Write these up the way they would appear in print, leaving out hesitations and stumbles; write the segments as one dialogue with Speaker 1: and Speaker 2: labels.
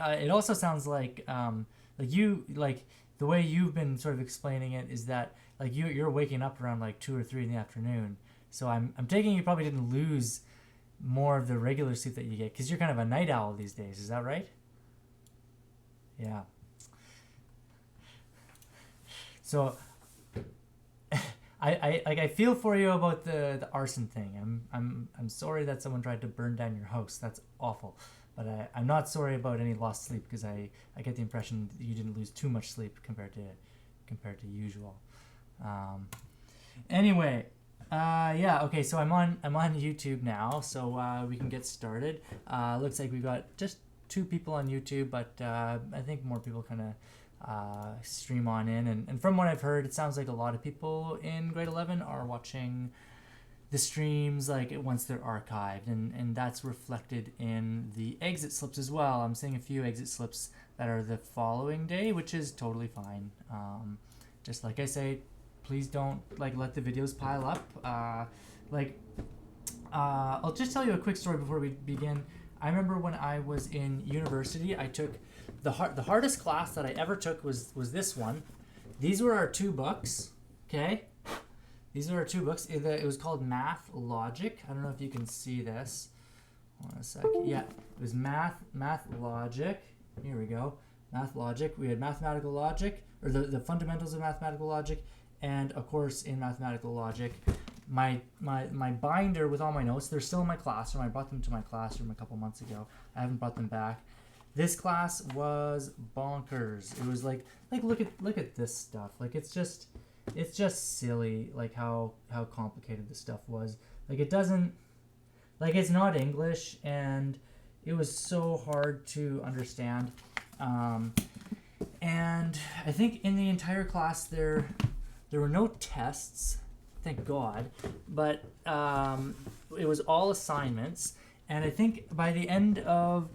Speaker 1: it also sounds like you like the way you've been sort of explaining it is that like you're waking up around like 2 or 3 in the afternoon. So I'm taking you probably didn't lose more of the regular sleep that you get because you're kind of a night owl these days. Is that right? Yeah. So I feel for you about the arson thing. I'm sorry that someone tried to burn down your house. That's awful. But I'm not sorry about any lost sleep because I get the impression that you didn't lose too much sleep compared to usual. Um, anyway, yeah, okay. So I'm on YouTube now, so we can get started. Looks like we've got just 2 people on YouTube, but I think more people kind of stream on in. And from what I've heard, it sounds like a lot of people in grade 11 are watching the streams like once they're archived, and that's reflected in the exit slips as well. I'm seeing a few exit slips that are the following day, which is totally fine. Just like I say, please don't like let the videos pile up. I'll just tell you a quick story before we begin. I remember when I was in university, I took the hardest class that I ever took was this one. These were our 2 books, okay? These are our 2 books. It was called Math Logic. I don't know if you can see this. Hold on a sec. Yeah, it was Math Logic. Here we go. Math Logic. We had Mathematical Logic, or the fundamentals of mathematical logic, and a course in mathematical logic. My binder with all my notes, they're still in my classroom. I brought them to my classroom a couple months ago. I haven't brought them back. This class was bonkers. It was like look at this stuff. Like it's just silly like how complicated this stuff was. Like it doesn't, like it's not English, and it was so hard to understand. And I think in the entire class there were no tests, thank God, but it was all assignments. And I think by the end of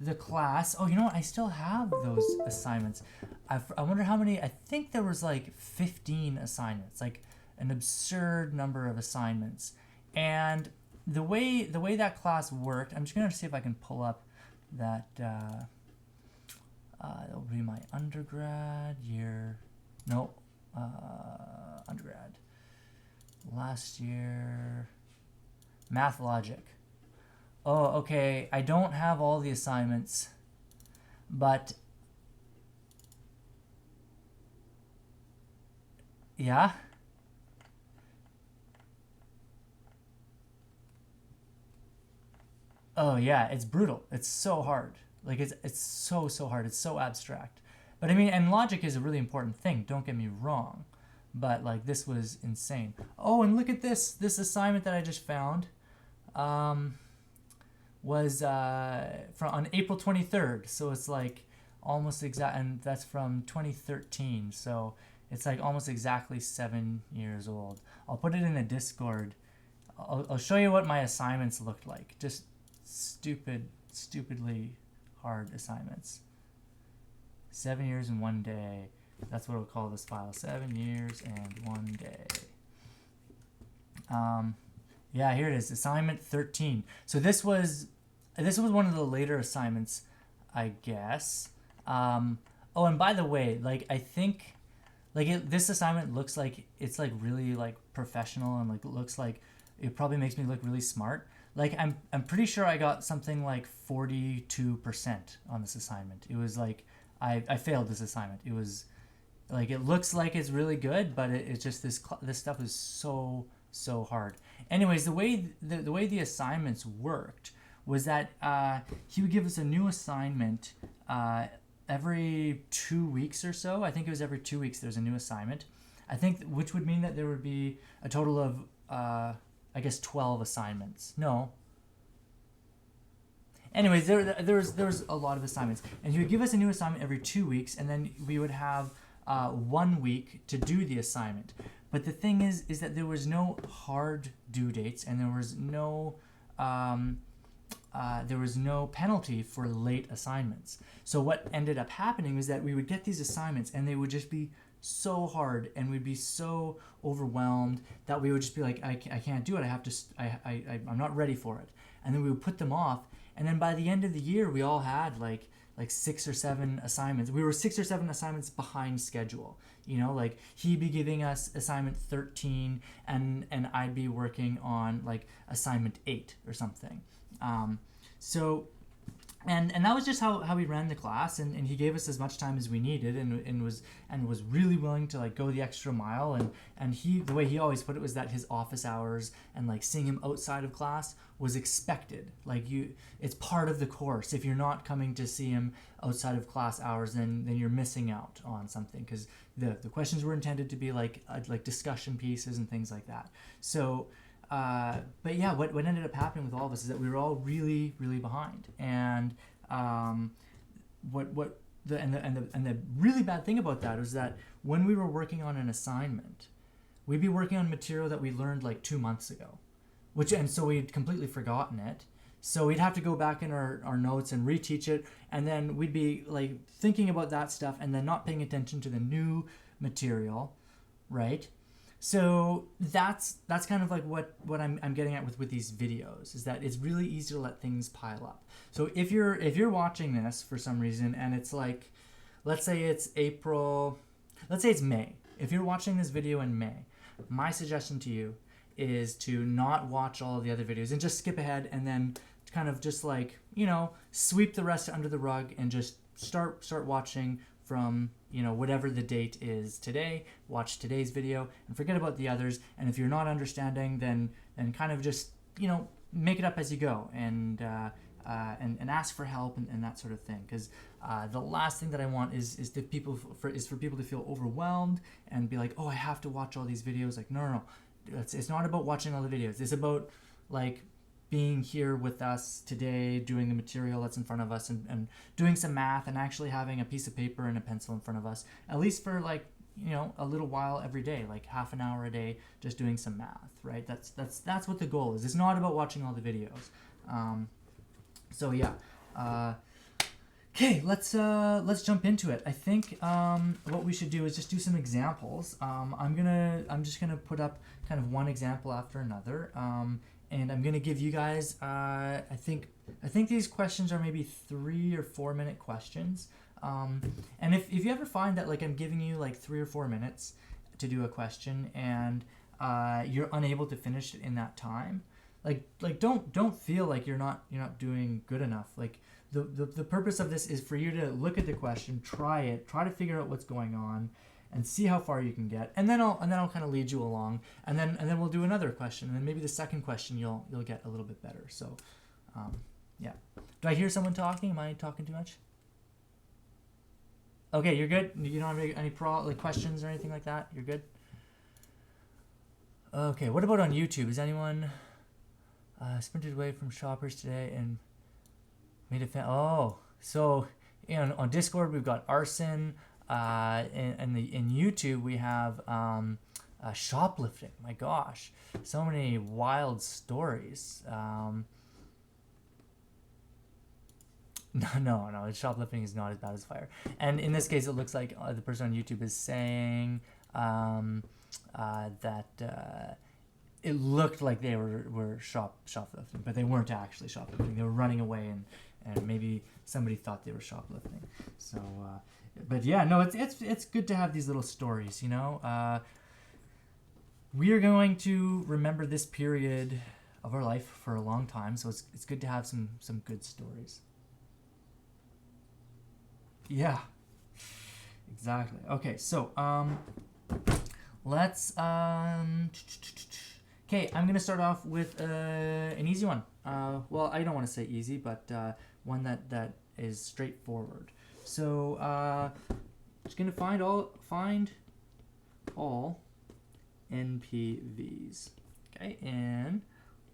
Speaker 1: the class, oh, you know what? I still have those assignments. I wonder how many. I think there was like 15 assignments, like an absurd number of assignments. And the way that class worked, I'm just gonna see if I can pull up that. It'll be my undergrad year. No, undergrad. Last year, Math Logic. Oh, okay. I don't have all the assignments, but yeah. Oh yeah, it's brutal. It's so hard. Like it's so hard. It's so abstract. But I mean, and logic is a really important thing. Don't get me wrong. But like this was insane. Oh, and look at this assignment that I just found. Was from on April 23rd, so it's like almost exact, and that's from 2013, so it's like almost exactly 7 years old. I'll put it in a Discord. I'll show you what my assignments looked like. Just stupidly hard assignments. 7 years and 1 day. That's what we'll call this file. 7 years and 1 day. Yeah, here it is. Assignment 13. So this was one of the later assignments, I guess. Oh, and by the way, like I think, like this assignment looks like it's like really like professional, and like it looks like it probably makes me look really smart. Like I'm pretty sure I got something like 42% on this assignment. It was like I failed this assignment. It was like it looks like it's really good, but it's just this stuff is so hard. Anyways, the way the assignments worked was that he would give us a new assignment every 2 weeks or so. I think it was every 2 weeks there's a new assignment. I think, which would mean that there would be a total of I guess 12 assignments. No. Anyways, there was a lot of assignments, and he would give us a new assignment every 2 weeks, and then we would have 1 week to do the assignment. But the thing is that there was no hard due dates, and there was no penalty for late assignments. So what ended up happening was that we would get these assignments, and they would just be so hard, and we'd be so overwhelmed that we would just be like, I can't do it. I'm not ready for it. And then we would put them off. And then by the end of the year, we all had like like 6 or 7 assignments. We were 6 or 7 assignments behind schedule. You know, like he'd be giving us assignment 13 and I'd be working on like assignment 8 or something. So and that was just how we ran the class, and he gave us as much time as we needed, and was really willing to like go the extra mile, and the way he always put it was that his office hours and like seeing him outside of class was expected. Like it's part of the course. If you're not coming to see him outside of class hours, then you're missing out on something, because the questions were intended to be like discussion pieces and things like that. So but yeah, what ended up happening with all of us is that we were all really, really behind, and the really bad thing about that was that when we were working on an assignment, we'd be working on material that we learned like 2 months ago, and so we'd completely forgotten it. So we'd have to go back in our notes and reteach it, and then we'd be like thinking about that stuff and then not paying attention to the new material, right? So that's kind of like what I'm getting at with these videos, is that it's really easy to let things pile up. So if you're watching this for some reason and it's like, let's say it's May. If you're watching this video in May, my suggestion to you is to not watch all of the other videos and just skip ahead, and then kind of just like, you know, sweep the rest under the rug and just start watching from, you know, whatever the date is today. Watch today's video and forget about the others. And if you're not understanding, then kind of just, you know, make it up as you go, and ask for help and that sort of thing. Because the last thing that I want is for people to feel overwhelmed and be like, oh, I have to watch all these videos. Like, no. It's not about watching all the videos. It's about like being here with us today, doing the material that's in front of us, and doing some math, and actually having a piece of paper and a pencil in front of us, at least for like, you know, a little while every day, like half an hour a day, just doing some math, right? That's what the goal is. It's not about watching all the videos. So yeah. Okay, let's jump into it. I think what we should do is just do some examples. I'm just gonna put up kind of one example after another, and I'm gonna give you guys. I think these questions are maybe 3 or 4 minute questions. And if you ever find that like I'm giving you like 3 or 4 minutes to do a question and you're unable to finish it in that time, like don't feel like you're not doing good enough. Like the purpose of this is for you to look at the question, try to figure out what's going on, and see how far you can get, and then I'll kind of lead you along, and then we'll do another question, and then maybe the second question you'll get a little bit better. So, yeah. Do I hear someone talking? Am I talking too much? Okay, you're good. You don't have any questions or anything like that. You're good. Okay. What about on YouTube? Is anyone sprinted away from shoppers today and made a fan? Oh, so on Discord we've got arson. In YouTube we have shoplifting. My gosh, so many wild stories. No, shoplifting is not as bad as fire. And in this case, it looks like the person on YouTube is saying that it looked like they were shoplifting, but they weren't actually shoplifting. They were running away, and maybe somebody thought they were shoplifting. So. But yeah, no, it's good to have these little stories, you know. We are going to remember this period of our life for a long time, so it's good to have some good stories. Yeah, exactly. Okay, so let's okay, I'm gonna start off with an easy one. Well, I don't want to say easy, but one that is straightforward. So just gonna find all NPVs. Okay, and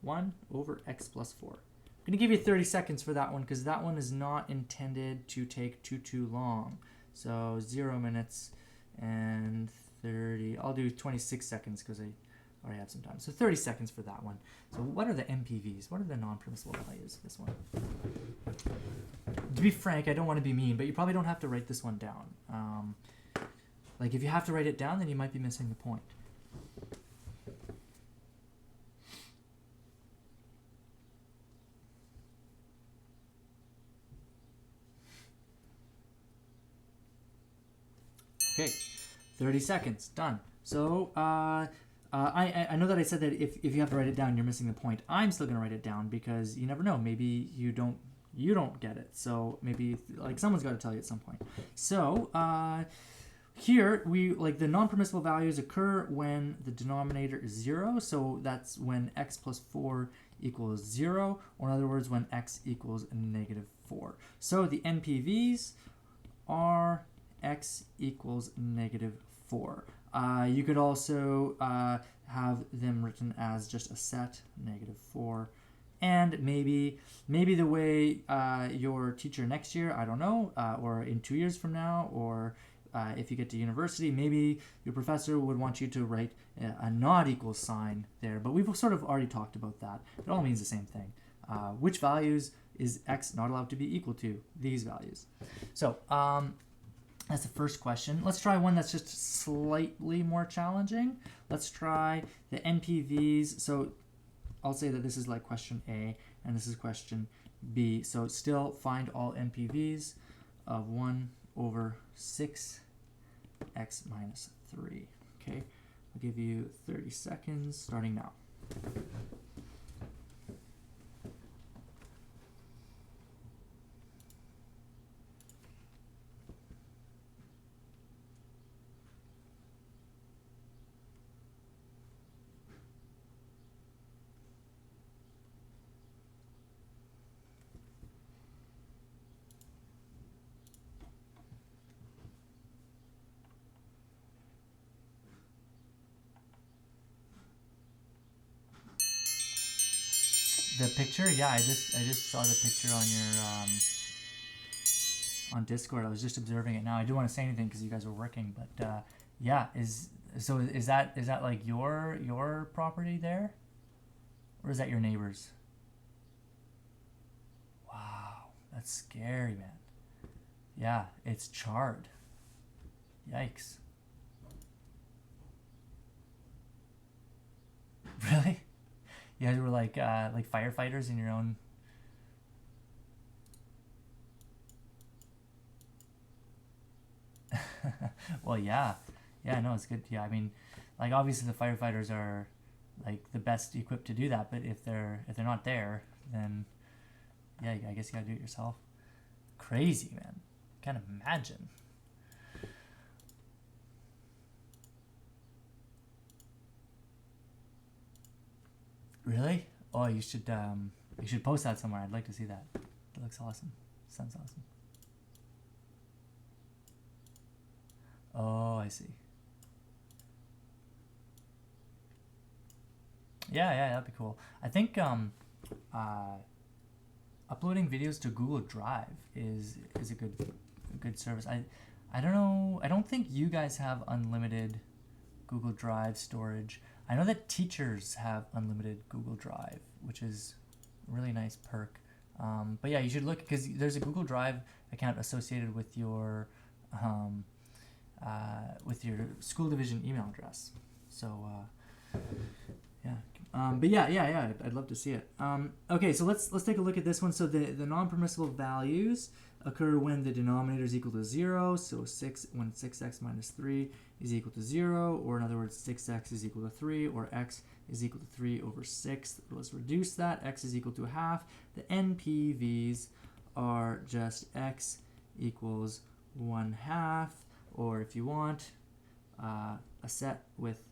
Speaker 1: 1 over x plus 4. I'm gonna give you 30 seconds for that one, because that one is not intended to take too long. So 0 minutes and 30. I'll do 26 seconds because I already have some time. So 30 seconds for that one. So what are the NPVs? What are the non-permissible values of this one? To be frank, I don't want to be mean, but you probably don't have to write this one down. Like if you have to write it down, then you might be missing the point. Okay, 30 seconds, done. So I know that I said that if you have to write it down, you're missing the point. I'm still gonna write it down because you never know. Maybe you don't get it. So maybe like someone's got to tell you at some point. So here we like the non-permissible values occur when the denominator is 0. So that's when x plus 4 equals 0, or in other words, when x equals -4. So the NPVs are x equals -4. You could also have them written as just a set, -4. And maybe the way your teacher next year, I don't know, or in 2 years from now, or if you get to university, maybe your professor would want you to write a not equal sign there. But we've sort of already talked about that. It all means the same thing. Which values is x not allowed to be equal to? These values. So that's the first question. Let's try one that's just slightly more challenging. Let's try the NPVs. So I'll say that this is like question A and this is question B. So still find all NPVs of 1 over 6 x minus 3. Okay, I'll give you 30 seconds starting now. The picture, yeah, I just saw the picture on your on Discord. I was just observing it now. I do want to say anything because you guys were working, but yeah, is that like your property there, or is that your neighbor's? Wow, that's scary, man. Yeah, it's charred. Yikes. Really? You guys were like firefighters in your own. Well, yeah, no, it's good. Yeah, I mean, like obviously the firefighters are like the best equipped to do that, but if they're not there, then yeah, I guess you gotta do it yourself. Crazy, man. Can't imagine. Really? Oh, you should post that somewhere. I'd like to see that. That looks awesome. Sounds awesome. Oh, I see. Yeah, that'd be cool. I think uploading videos to Google Drive is a good service. I don't know. I don't think you guys have unlimited Google Drive storage. I know that teachers have unlimited Google Drive, which is a really nice perk. But yeah, you should look because there's a Google Drive account associated with your school division email address. So yeah. But yeah, I'd love to see it. Okay, so let's take a look at this one. So the non-permissible values occur when the denominator is equal to 0. So when 6x minus 3 is equal to 0, or in other words, 6x is equal to 3, or x is equal to 3 over 6. Let's reduce that. X is equal to a half. The NPVs are just x equals 1/2, or if you want, a set with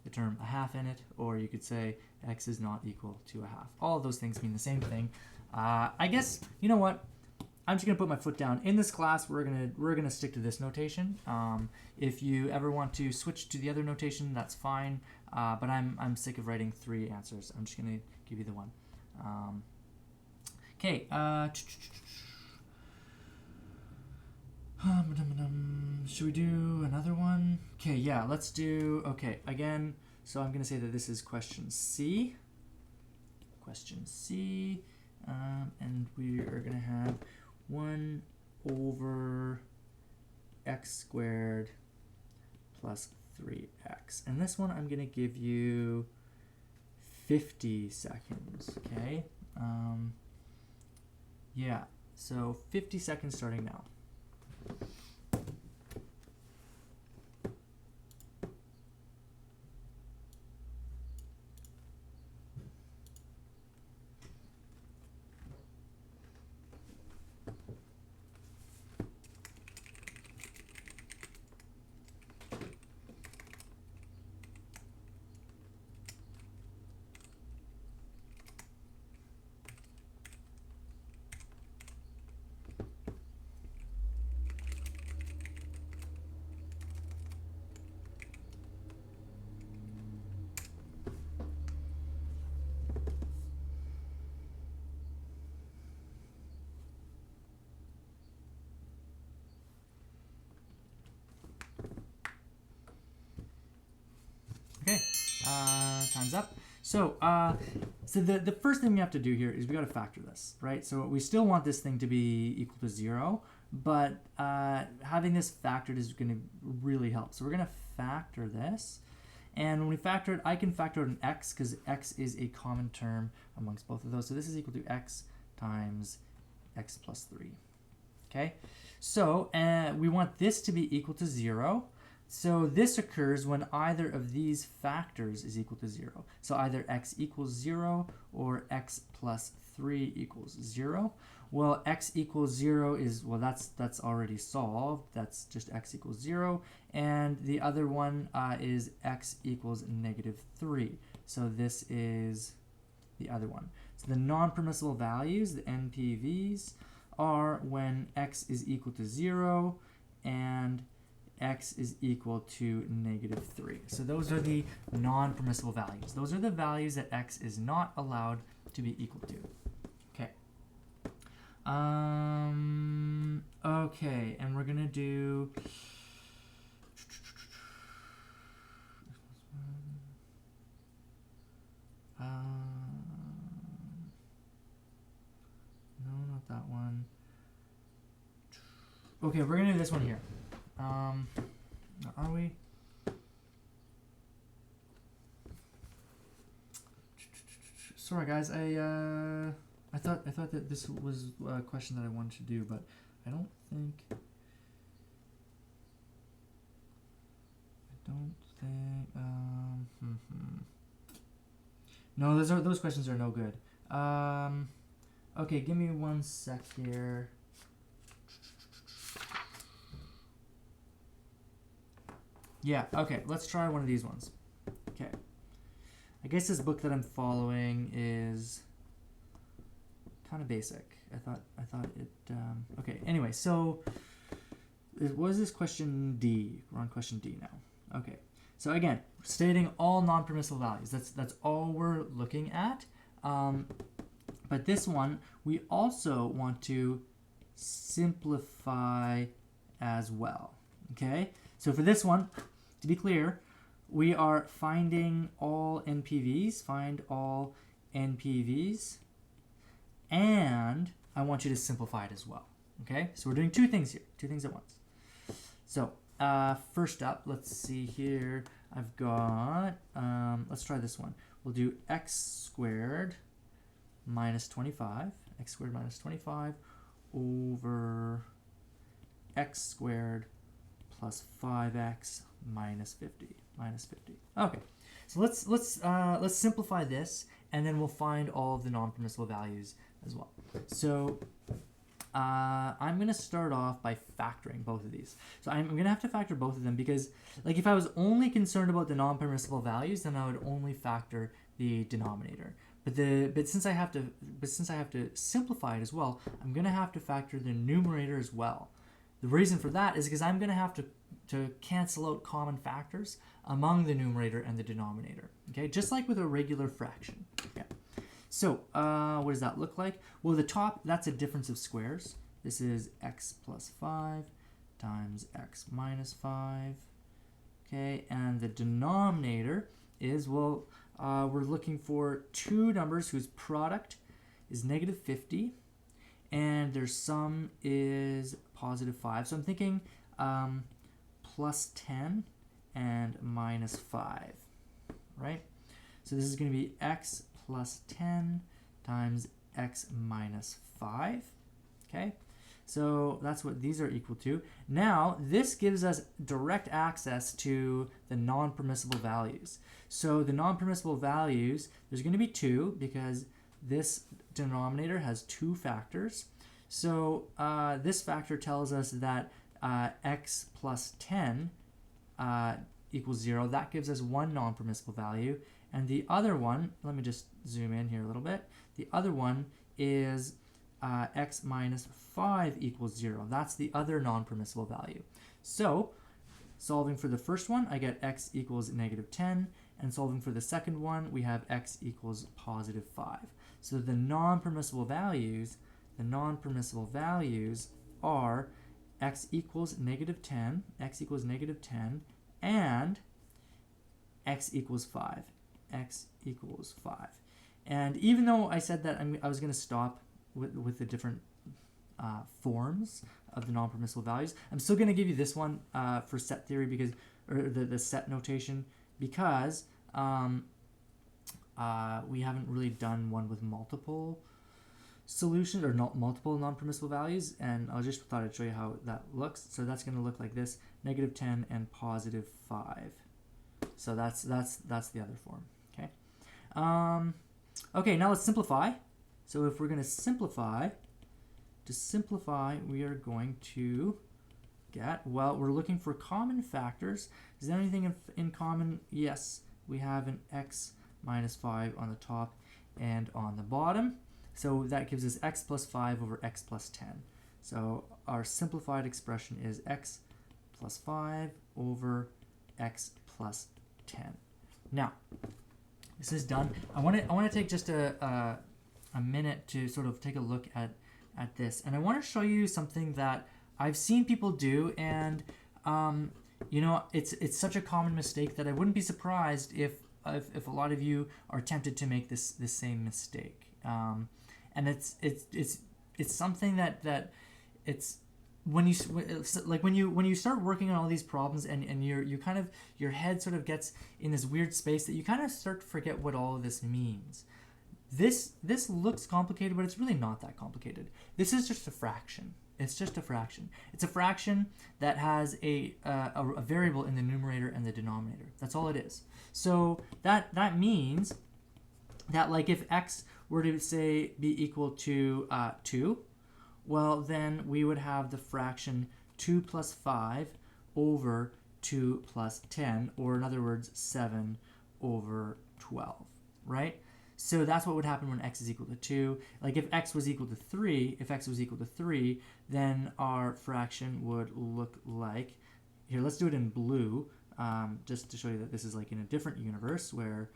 Speaker 1: the term a half in it, or you could say x is not equal to a half. All of those things mean the same thing. I guess, you know what? I'm just gonna put my foot down. In this class, we're gonna stick to this notation. If you ever want to switch to the other notation, that's fine. But I'm sick of writing 3 answers. I'm just gonna give you the one. Okay. Should we do another one? Okay, yeah, let's do. Okay, again. So I'm gonna say that this is question C. Question C, and we are gonna have 1 over x squared plus 3x. And this one I'm going to give you 50 seconds, okay? Yeah, so 50 seconds starting now. times up. So, so the first thing we have to do here is we got to factor this, right? So we still want this thing to be equal to 0, but having this factored is going to really help. So we're going to factor this. And when we factor it, I can factor out an x because x is a common term amongst both of those. So this is equal to x times x plus 3. Okay, so we want this to be equal to 0. So this occurs when either of these factors is equal to 0. So either x equals 0 or x plus 3 equals 0. Well, x equals 0 is, well, that's already solved. That's just x equals 0. And the other one is x equals negative 3. So this is the other one. So the non-permissible values, the NPVs, are when x is equal to 0 and x is equal to negative 3. So those are the non-permissible values. Those are the values that x is not allowed to be equal to. Okay. Okay, and we're gonna do no, not that one. Okay, we're gonna do this one here. Are we? Sorry, guys. I thought that this was a question that I wanted to do, but I don't think. No, those questions are no good. Okay, give me 1 sec here. Yeah, okay, let's try one of these ones. Okay. I guess this book that I'm following is kind of basic. I thought it, okay, anyway, so what is this question D? We're on question D now. Okay, so again, stating all non-permissible values. That's all we're looking at. But this one, we also want to simplify as well, okay? So for this one, to be clear, we are finding all NPVs, find all NPVs, and I want you to simplify it as well, okay? So we're doing two things here, two things at once. So first up, let's see here, I've got, let's try this one. We'll do x squared minus 25, x squared minus 25 over x squared plus 5x minus 50. Okay, so let's simplify this, and then we'll find all of the non-permissible values as well. So I'm going to start off by factoring both of these. So I'm going to have to factor both of them because, like, if I was only concerned about the non-permissible values, then I would only factor the denominator. But since I have to simplify it as well, I'm going to have to factor the numerator as well. The reason for that is because I'm going to have to cancel out common factors among the numerator and the denominator. Okay, just like with a regular fraction. Okay. So what does that look like? Well, the top, that's a difference of squares. This is x plus 5 times x minus 5. Okay, and the denominator is, well, we're looking for two numbers whose product is negative 50 and their sum is positive 5. So I'm thinking plus 10 and minus 5, right? So this is going to be x plus 10 times x minus 5, okay? So that's what these are equal to. Now, this gives us direct access to the non-permissible values. So the non-permissible values, there's going to be 2 because this denominator has 2 factors. So this factor tells us that x plus 10 equals 0. That gives us one non-permissible value. And the other one, let me just zoom in here a little bit. The other one is x minus 5 equals 0. That's the other non-permissible value. So solving for the first one, I get x equals negative 10. And solving for the second one, we have x equals positive 5. So the non-permissible values are x equals negative 10, and x equals 5. x equals 5. And even though I said that I was going to stop with the different forms of the non-permissible values, I'm still going to give you this one for set theory, because, or the set notation, because we haven't really done one with multiple solutions or not multiple non-permissible values, and I just thought I'd show you how that looks. So that's going to look like this: -10 and +5. So that's the other form. Okay. Okay, now let's simplify. So if we're going to simplify, we are going to get, well, we're looking for common factors. Is there anything in common? Yes, we have an x minus 5 on the top and on the bottom. So that gives us x plus 5 over x plus 10. So our simplified expression is x plus 5 over x plus 10. Now, this is done. I want to take just a minute to sort of take a look at this, and I want to show you something that I've seen people do, and you know, it's such a common mistake that I wouldn't be surprised if a lot of you are tempted to make this same mistake. And it's something that it's when you start working on all these problems, and you kind of, your head sort of gets in this weird space that you kind of start to forget what all of this means. This looks complicated, but it's really not that complicated. This is just a fraction. It's just a fraction. It's a fraction that has a variable in the numerator and the denominator. That's all it is. So that means that, like, if x were to, say, be equal to 2, well, then we would have the fraction 2 plus 5 over 2 plus 10, or in other words, 7 over 12, right? So that's what would happen when x is equal to 2. Like, if x was equal to 3, then our fraction would look like, here, let's do it in blue, just to show you that this is like in a different universe where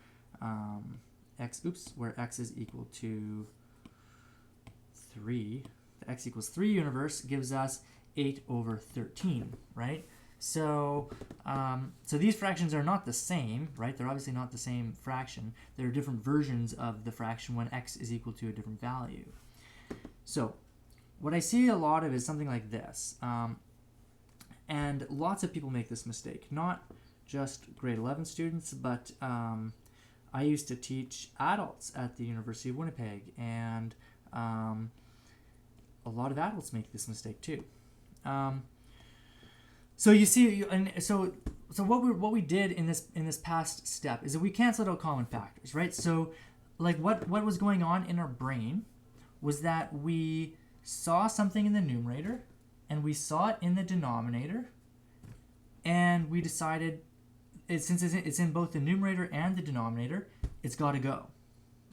Speaker 1: where x is equal to 3. The x equals 3 universe gives us 8 over 13, right? So, so these fractions are not the same, right? They're obviously not the same fraction. They're different versions of the fraction when x is equal to a different value. So, what I see a lot of is something like this. And lots of people make this mistake. Not just grade 11 students, but I used to teach adults at the University of Winnipeg, and a lot of adults make this mistake too. So you see, and so what we did in this past step is that we canceled out common factors, right? So, like, what was going on in our brain was that we saw something in the numerator and we saw it in the denominator, and we decided, since it's in both the numerator and the denominator, it's got to go,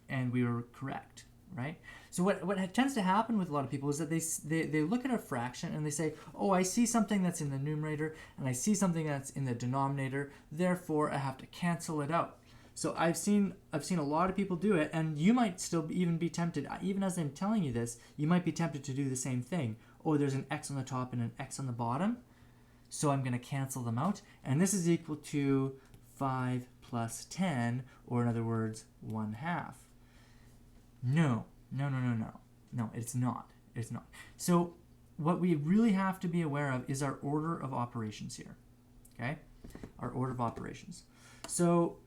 Speaker 1: and we were correct, right? So what tends to happen with a lot of people is that they look at a fraction and they say, oh, I see something that's in the numerator and I see something that's in the denominator, therefore I have to cancel it out. So I've seen a lot of people do it, and you might still even be tempted, even as I'm telling you this, you might be tempted to do the same thing. Oh, there's an x on the top and an x on the bottom, so I'm going to cancel them out, and this is equal to 5 plus 10, or in other words, 1/2. No, it's not. It's not. So what we really have to be aware of is our order of operations here, okay? Our order of operations. So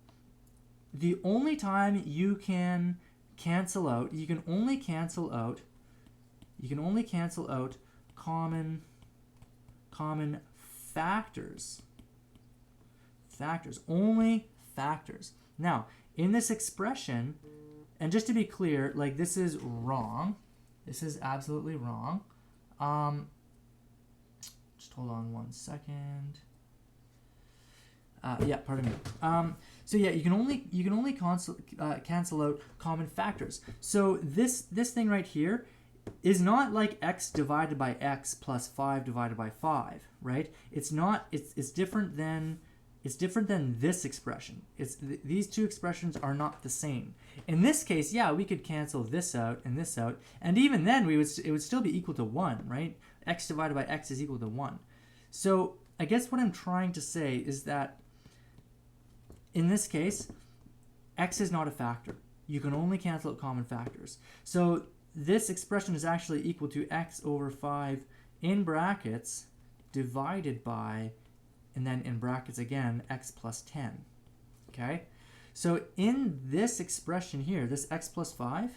Speaker 1: the only time you can cancel out, you can only cancel out common factors. Only factors. Now, in this expression, and just to be clear, like, this is wrong. This is absolutely wrong. Just hold on one second. Yeah, pardon me. So yeah, you can only cancel out common factors. So this thing right here is not like x divided by x plus 5 divided by 5, right? It's not. It's different than. It's different than this expression. These two expressions are not the same. In this case, yeah, we could cancel this out, and even then it would still be equal to 1, right? X divided by x is equal to 1. So I guess what I'm trying to say is that in this case, x is not a factor. You can only cancel out common factors. So this expression is actually equal to x over 5 in brackets divided by, and then in brackets again, x plus 10. Okay? So in this expression here, this x plus 5,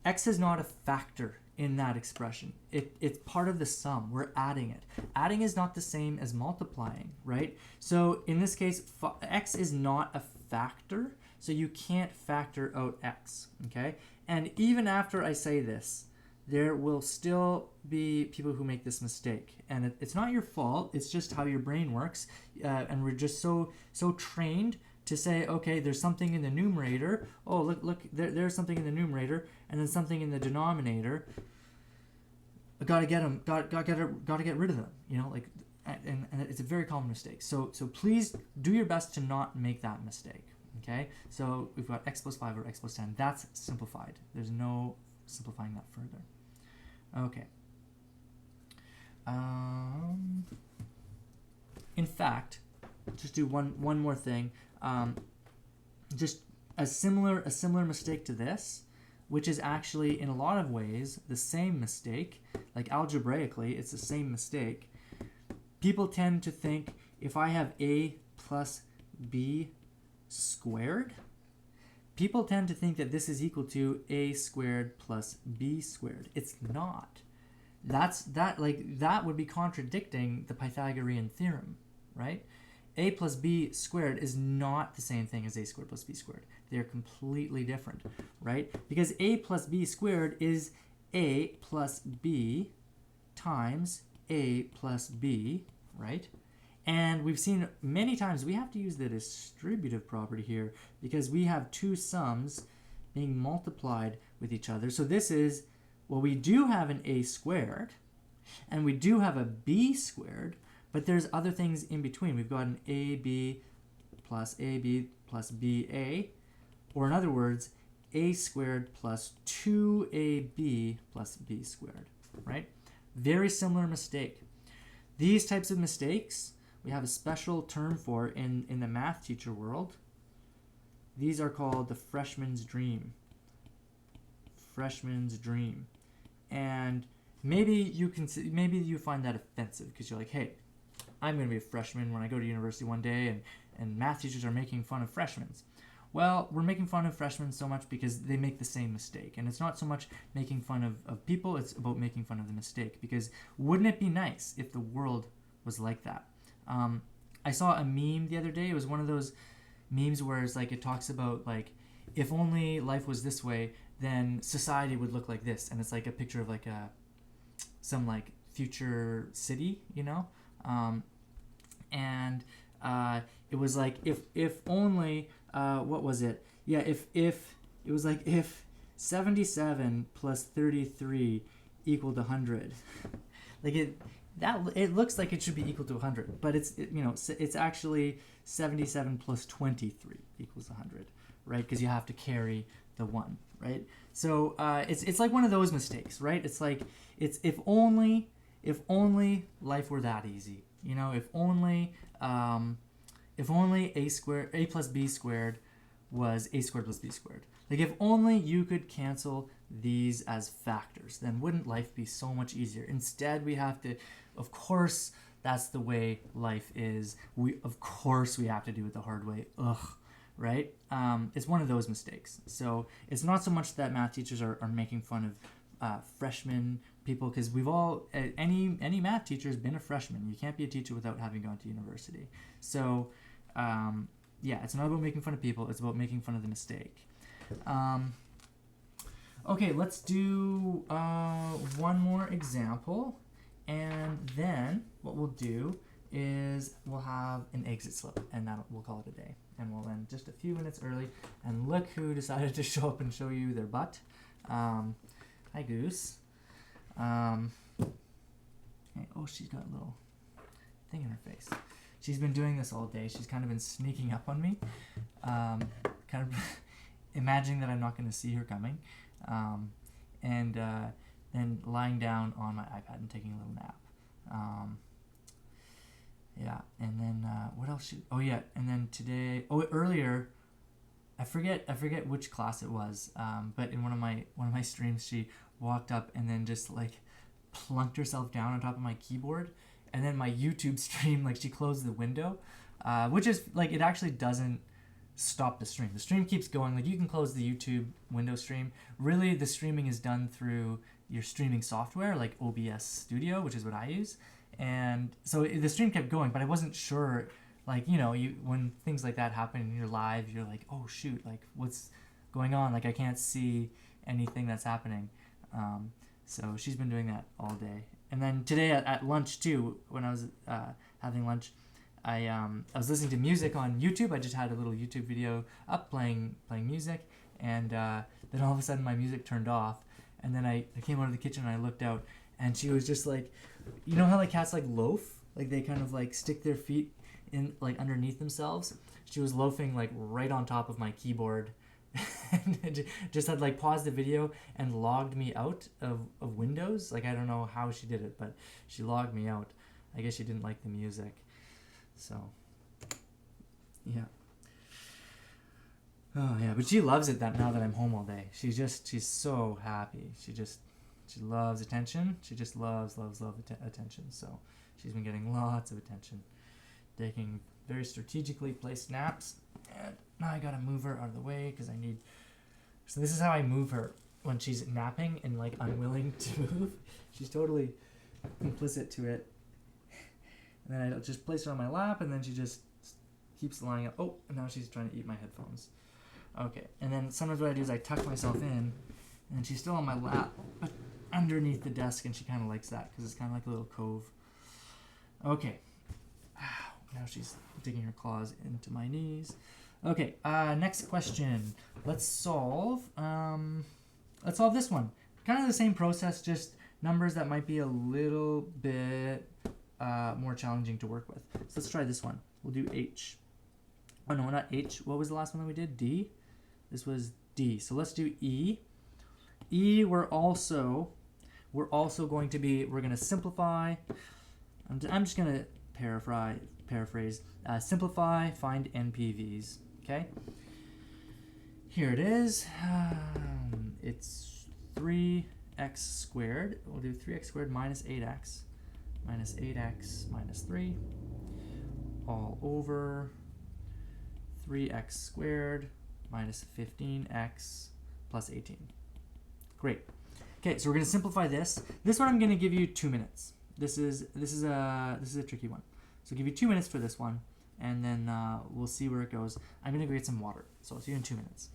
Speaker 1: x is not a factor in that expression. It's part of the sum. We're adding it. Adding is not the same as multiplying, right? So in this case, x is not a factor, so you can't factor out x, okay? And even after I say this, there will still be people who make this mistake. And it's not your fault, it's just how your brain works. And we're just so trained to say, okay, there's something in the numerator. Oh, look, there's something in the numerator, and then something in the denominator. I gotta get them. Gotta get rid of them. You know, like, and it's a very common mistake. So please do your best to not make that mistake. Okay. So we've got x plus 5 or x plus 10. That's simplified. There's no simplifying that further. Okay. In fact, just do one more thing. Just a similar mistake to this, which is actually in a lot of ways the same mistake. Like algebraically, it's the same mistake. People tend to think if I have a plus b squared, people tend to think that this is equal to a squared plus b squared. It's not. That would be contradicting the Pythagorean theorem, right? A plus b squared is not the same thing as a squared plus b squared. They're completely different, right? Because a plus b squared is a plus b times a plus b, right? And we've seen many times we have to use the distributive property here because we have two sums being multiplied with each other. So this is, well, we do have an a squared and we do have a b squared, but there's other things in between. We've got an ab plus ba, or in other words, a squared plus 2ab plus b squared, right? Very similar mistake. These types of mistakes we have a special term for in the math teacher world. These are called the freshman's dream. Freshman's dream. And maybe you find that offensive because you're like, hey, I'm going to be a freshman when I go to university one day, and math teachers are making fun of freshmen. Well, we're making fun of freshmen so much because they make the same mistake. And it's not so much making fun of people, it's about making fun of the mistake. Because wouldn't it be nice if the world was like that? I saw a meme the other day. It was one of those memes where it's like it talks about like, if only life was this way, then society would look like this. And it's like a picture of like some like future city, you know? It was like if only what was it? Yeah, if it was like if 77 plus 33 equaled 100, like it looks like it should be equal to 100, but it's actually 77 plus 23 equals 100, right? Because you have to carry the 1, right? So it's like one of those mistakes, right? It's like it's if only life were that easy, you know? If only a plus b squared was a squared plus b squared. Like if only you could cancel these as factors, then wouldn't life be so much easier? Instead, we have to, of course, that's the way life is. Of course we have to do it the hard way. Right? It's one of those mistakes. So it's not so much that math teachers are making fun of freshman people, because we've all, any math teacher has been a freshman. You can't be a teacher without having gone to university. So yeah, it's not about making fun of people, it's about making fun of the mistake. Okay, let's do one more example, and then what we'll do is we'll have an exit slip, and we'll call it a day. And we'll end just a few minutes early, and look who decided to show up and show you their butt. Hi, Goose. Okay, oh, she's got a little thing in her face. She's been doing this all day. She's kind of been sneaking up on me, kind of imagining that I'm not going to see her coming, and then lying down on my iPad and taking a little nap. Yeah, and then what else? And then today, earlier, I forget which class it was, but in one of my streams, she walked up and then just like plunked herself down on top of my keyboard, and then my YouTube stream, like, she closed the window, which is like, it actually doesn't stop the stream. The stream keeps going. Like, you can close the YouTube window stream. Really, the streaming is done through your streaming software, like OBS Studio, which is what I use. And so the stream kept going, but I wasn't sure, like, when things like that happen and you're live, you're like, oh shoot, like, what's going on? Like, I can't see anything that's happening. So she's been doing that all day. And then today at lunch too, when I was having lunch, I was listening to music on YouTube. I just had a little YouTube video up playing music, and then all of a sudden my music turned off, and then I came out of the kitchen and I looked out, and she was just like, you know how like cats like loaf, like they kind of like stick their feet in like underneath themselves. She was loafing like right on top of my keyboard, and just had like paused the video and logged me out of Windows. Like, I don't know how she did it, but she logged me out. I guess she didn't like the music. So, yeah. Oh yeah, but she loves it that now that I'm home all day. She's so happy. She loves attention. She just loves attention. So she's been getting lots of attention, taking very strategically placed naps. And now I gotta move her out of the way because I need. So this is how I move her when she's napping and like unwilling to move. She's totally complicit to it. And then I just place her on my lap, and then she just keeps lying up. Oh, and now she's trying to eat my headphones. Okay, and then sometimes what I do is I tuck myself in, and she's still on my lap, but underneath the desk, and she kind of likes that because it's kind of like a little cove. Okay. Ow, now she's digging her claws into my knees. Okay, next question. Let's solve this one. Kind of the same process, just numbers that might be a little bit more challenging to work with. So let's try this one. We'll do H. Oh no, not H. What was the last one that we did? D? This was D. So let's do E. E, we're also going to simplify. I'm just going to paraphrase. Simplify, find NPVs. Okay? Here it is. It's 3x squared. We'll do 3x squared minus 8x. Minus 8x minus 3 all over 3x squared minus 15x plus 18. Great. Okay, so we're going to simplify this. This one I'm going to give you 2 minutes. This is a tricky one. So I'll give you 2 minutes for this one, and then we'll see where it goes. I'm going to go get some water. So I'll see you in 2 minutes.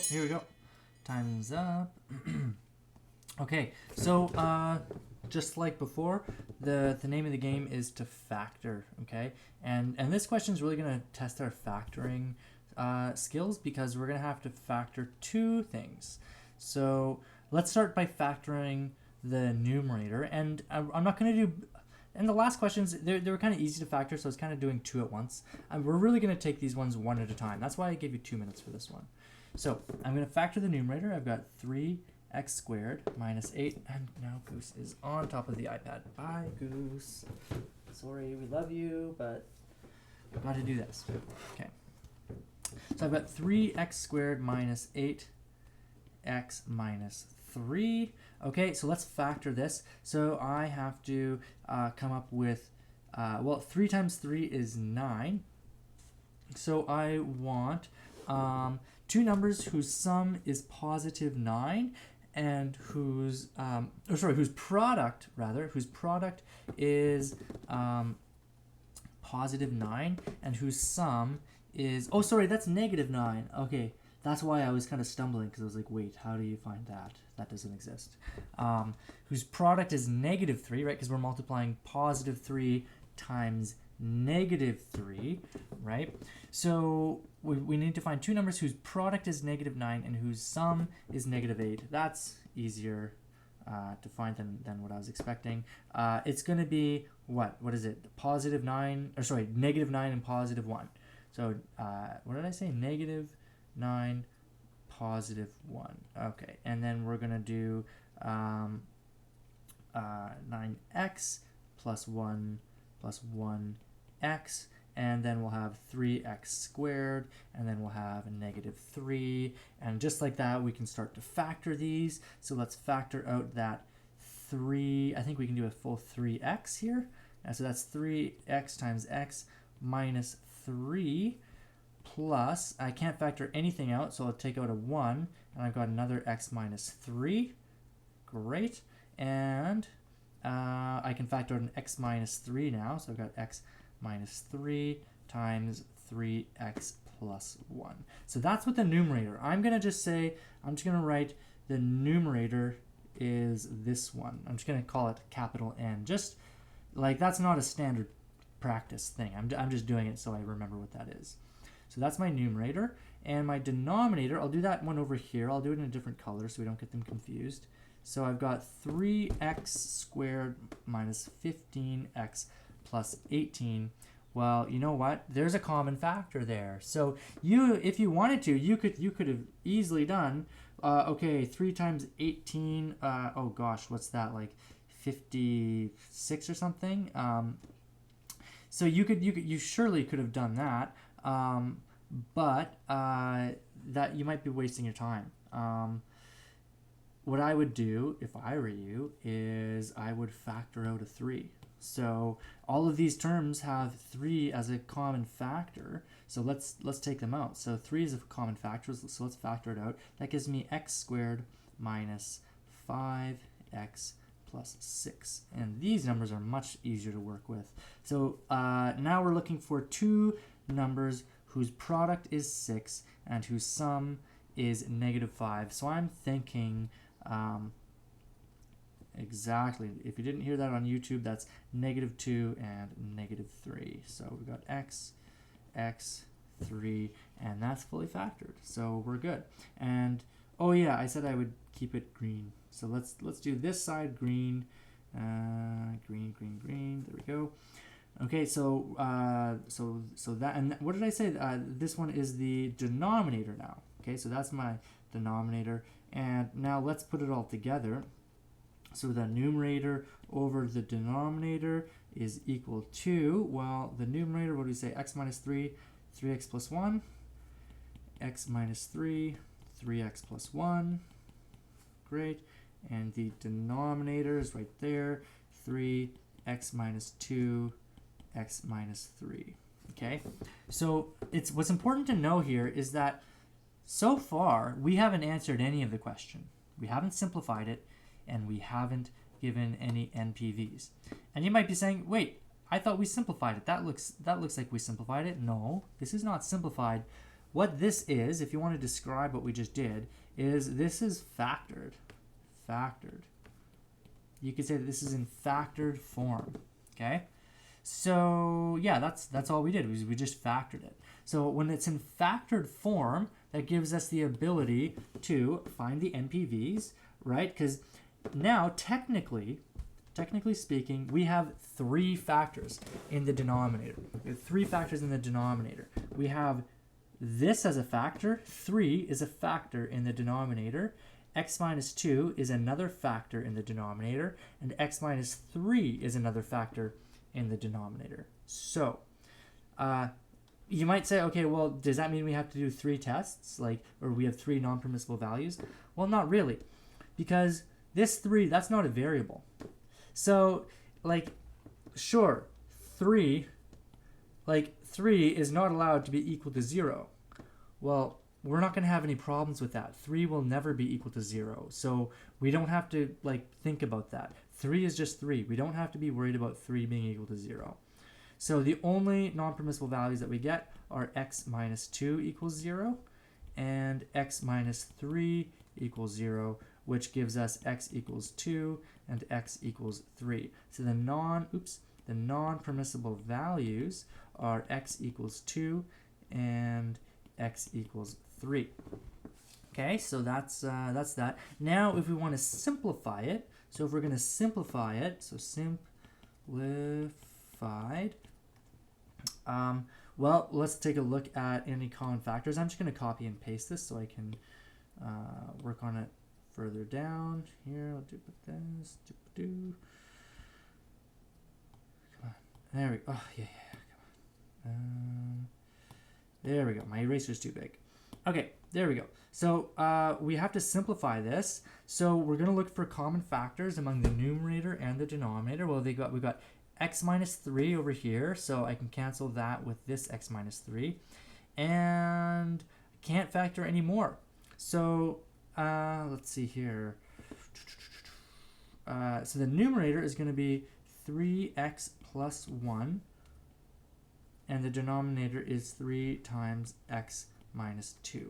Speaker 1: here we go. Time's up. Okay, so just like before, the name of the game is to factor, okay? And this question is really going to test our factoring skills, because we're going to have to factor two things. So let's start by factoring the numerator, and I'm not going to do... And the last questions, they were kind of easy to factor, so I was kind of doing two at once. We're really going to take these ones one at a time. That's why I gave you 2 minutes for this one. So I'm going to factor the numerator. I've got 3x squared minus 8. And now Goose is on top of the iPad. Bye, Goose. Sorry, we love you, but I've got to do this. Okay. So I've got 3x squared minus 8x minus 3. Okay, so let's factor this. So I have to come up with, well, 3 times 3 is 9. So I want two numbers whose sum is positive 9 and whose product is positive 9 and whose sum is, oh, sorry, that's negative 9. Okay, that's why I was kind of stumbling, because I was like, wait, how do you find that? That doesn't exist. Whose product is negative 3, right? Because we're multiplying positive 3 times negative 3, right? So we need to find two numbers whose product is negative 9 and whose sum is negative 8. That's easier to find than what I was expecting. It's going to be, what is it? Positive 9, or sorry, negative 9 and positive 1. So what did I say? Negative 9, positive 1. Okay, and then we're going to do 9x plus 1 plus 1x, and then we'll have 3x squared, and then we'll have a negative 3, and just like that we can start to factor these. So let's factor out that 3. I think we can do a full 3x here, and so that's 3x times x minus 3 plus, I can't factor anything out, so I'll take out a 1, and I've got another x minus 3. Great. And I can factor out an x minus 3 now, so I've got x minus 3 times 3x plus 1. So that's what the numerator. I'm going to write the numerator is this one. I'm just going to call it capital N. Just like, that's not a standard practice thing. I'm just doing it so I remember what that is. So that's my numerator. And my denominator, I'll do that one over here. I'll do it in a different color so we don't get them confused. So I've got 3x squared minus 15x plus 18. Well, you know what? There's a common factor there. So if you wanted to, you could have easily done, okay, 3 times 18, oh gosh, what's that, like 56 or something? So you surely could have done that, but that you might be wasting your time. What I would do if I were you is I would factor out a 3. So all of these terms have 3 as a common factor. So let's take them out. So 3 is a common factor, so let's factor it out. That gives me x squared minus 5x plus 6. And these numbers are much easier to work with. So now we're looking for two numbers whose product is 6 and whose sum is negative 5. So I'm thinking exactly, if you didn't hear that on YouTube, that's negative 2 and negative 3. So we've got x, 3, and that's fully factored. So we're good. And oh yeah, I said I would keep it green. So let's do this side green, green. There we go. Okay, so that, and what did I say? This one is the denominator now. Okay, so that's my denominator. And now let's put it all together. So the numerator over the denominator is equal to, well, the numerator, what do we say? X minus 3, 3x plus 1. X minus 3, 3x plus 1. Great. And the denominator is right there. 3x minus 2, x minus 3. Okay? So what's important to know here is that so far, we haven't answered any of the question. We haven't simplified it, and we haven't given any NPVs. And you might be saying, wait, I thought we simplified it. That looks like we simplified it. No, this is not simplified. what this is, if you want to describe what we just did, is this is factored. Factored. You could say that this is in factored form. Okay? So yeah, that's all we did. We just factored it. So when it's in factored form, that gives us the ability to find the NPVs, right? Because now technically speaking, we have three factors in the denominator. We have three factors in the denominator. We have this as a factor. 3 is a factor in the denominator. X minus 2 is another factor in the denominator. And x minus 3 is another factor in the denominator. So, you might say, okay, well, does that mean we have to do 3 tests? Or we have 3 non-permissible values? Well, not really. Because this 3, that's not a variable. So, sure, 3 is not allowed to be equal to 0. Well, we're not going to have any problems with that. 3 will never be equal to 0. So we don't have to think about that. 3 is just 3. We don't have to be worried about 3 being equal to 0. So the only non-permissible values that we get are x minus 2 equals 0 and x minus 3 equals 0, which gives us x equals 2 and x equals 3. So the non-permissible values are x equals 2 and x equals 3. Okay, so that's that. Now, if we want to simplify it, so if we're going to simplify it, so simplified, well, let's take a look at any common factors. I'm just going to copy and paste this so I can work on it further down. Here, I'll do this. Come on. There we go. Oh, yeah. Come on. There we go. My eraser's too big. Okay, there we go. So we have to simplify this. So we're going to look for common factors among the numerator and the denominator. Well, we've got x minus 3 over here, so I can cancel that with this x minus 3. And can't factor any more. So let's see here. So the numerator is going to be 3x plus 1. And the denominator is 3 times x minus 2.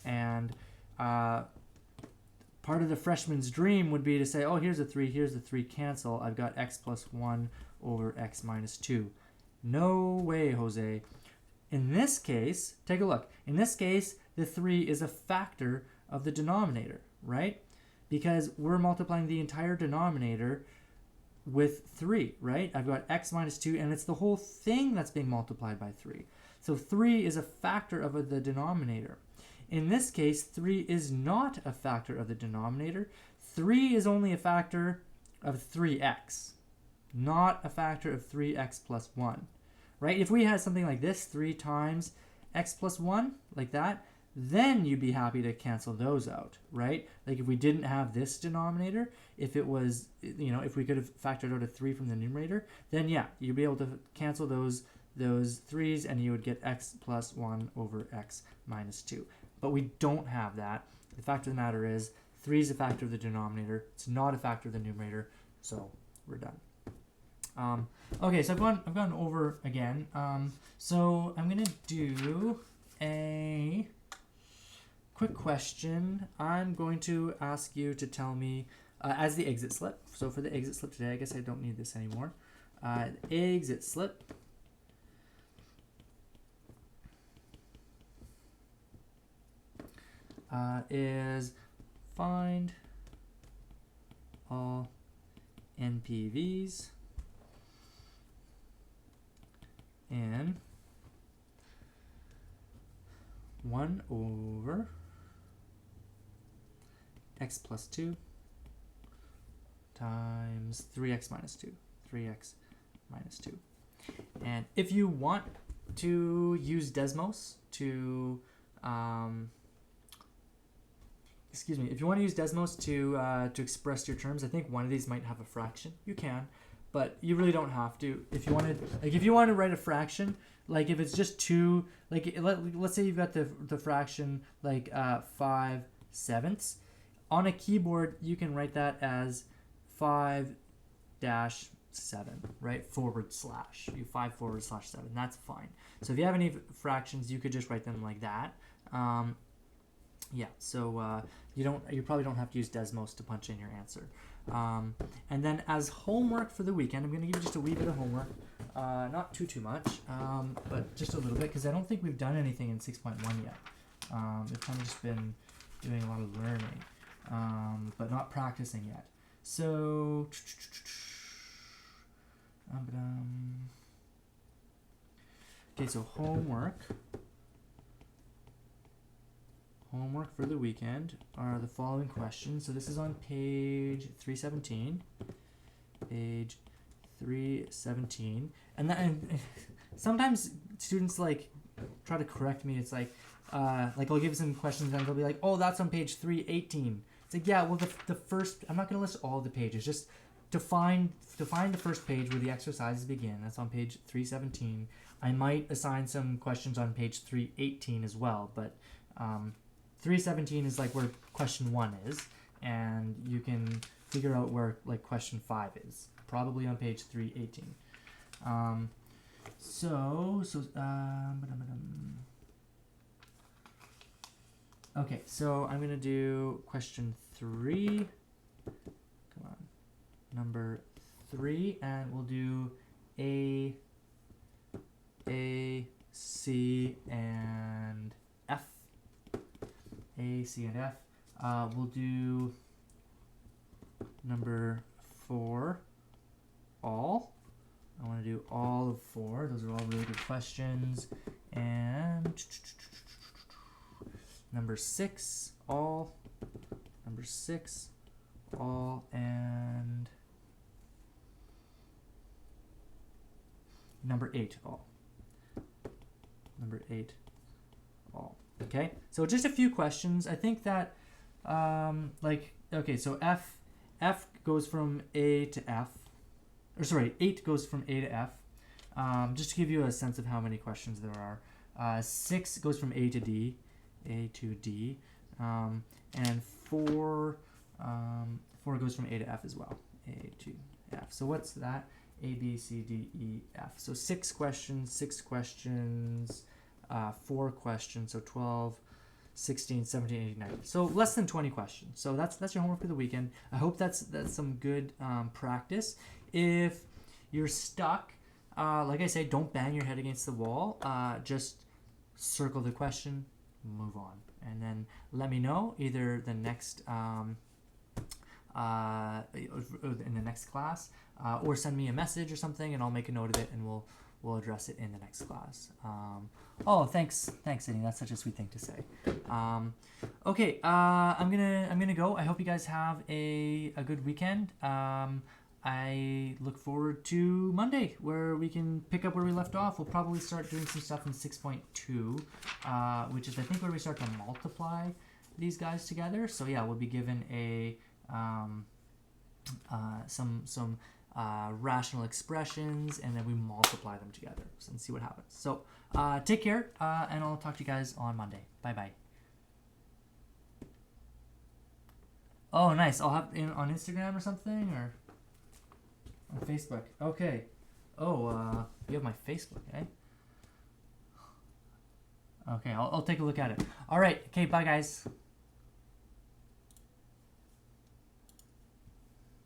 Speaker 1: And part of the freshman's dream would be to say, oh, here's a 3, cancel. I've got x plus 1 over x minus 2. No way, Jose. In this case, take a look. In this case, the 3 is a factor of the denominator, right? Because we're multiplying the entire denominator with 3, right? I've got x minus 2, and it's the whole thing that's being multiplied by 3. So 3 is a factor of the denominator. In this case, 3 is not a factor of the denominator. 3 is only a factor of 3x, not a factor of 3x plus 1, right? If we had something like this, 3 times x plus 1, like that, then you'd be happy to cancel those out, right? Like if we didn't have this denominator, if it was, if we could have factored out a 3 from the numerator, then yeah, you'd be able to cancel those 3's and you would get x plus 1 over x minus 2. But we don't have that. The fact of the matter is 3 is a factor of the denominator. It's not a factor of the numerator, so we're done. Okay, so I've gone over again. So I'm going to do a quick question. I'm going to ask you to tell me as the exit slip. So for the exit slip today, I guess I don't need this anymore. Exit slip. Is find all NPVs in 1 over x plus 2 times 3x minus 2. 3x minus 2. And if you want to use Desmos to if you want to use Desmos to express your terms, I think one of these might have a fraction. You can, but you really don't have to. If you wanted, if you want to write a fraction, if it's just 2, let's say you've got the fraction 5/7. On a keyboard, you can write that as 5 dash 7, right? Forward slash. You 5/7. That's fine. So if you have any fractions, you could just write them like that. Yeah, so you probably don't have to use Desmos to punch in your answer. And then as homework for the weekend, I'm going to give you just a wee bit of homework. Not too much, but just a little bit, because I don't think we've done anything in 6.1 yet. We've kind of just been doing a lot of learning, but not practicing yet. So, okay, so homework for the weekend are the following questions. So this is on page 317. Page 317. And sometimes students like try to correct me. It's like I'll give some questions and they'll be like, oh, that's on page 318. It's like, yeah, well, the first, I'm not going to list all the pages, just to find the first page where the exercises begin. That's on page 317. I might assign some questions on page 318 as well, but 317 is like where question 1 is, and you can figure out where like question 5 is, probably on page 318. Okay, so I'm gonna do question 3. Come on, number 3, and we'll do A, C, and F. A, C, and F. We'll do number 4, all. I want to do all of 4. Those are all really good questions. And number 6, all. Number 6, all. And number 8, all. Number 8, all. Okay, so just a few questions. I think that, okay, so F goes from A to F. Or sorry, 8 goes from A to F. Just to give you a sense of how many questions there are. 6 goes from A to D. A to D. And 4 goes from A to F as well. A to F. So what's that? A, B, C, D, E, F. So 6 questions, 4 questions, so 12, 16, 17, 18, 19. So less than 20 questions. So that's your homework for the weekend. I hope that's some good practice. If you're stuck, like I say, don't bang your head against the wall. Just circle the question, move on, and then let me know either the next in the next class, or send me a message or something, and I'll make a note of it, and we'll address it in the next class. Oh, thanks, Sidney. That's such a sweet thing to say. Okay, I'm gonna go. I hope you guys have a good weekend. I look forward to Monday, where we can pick up where we left off. We'll probably start doing some stuff in 6.2, which is I think where we start to multiply these guys together. So yeah, we'll be given a some rational expressions, and then we multiply them together and see what happens. So take care, and I'll talk to you guys on Monday. Bye. Oh, nice. I'll have it on Instagram or something, or on Facebook. Okay. Oh, you have my Facebook, eh? Okay, I'll take a look at it. All right. Okay, bye, guys.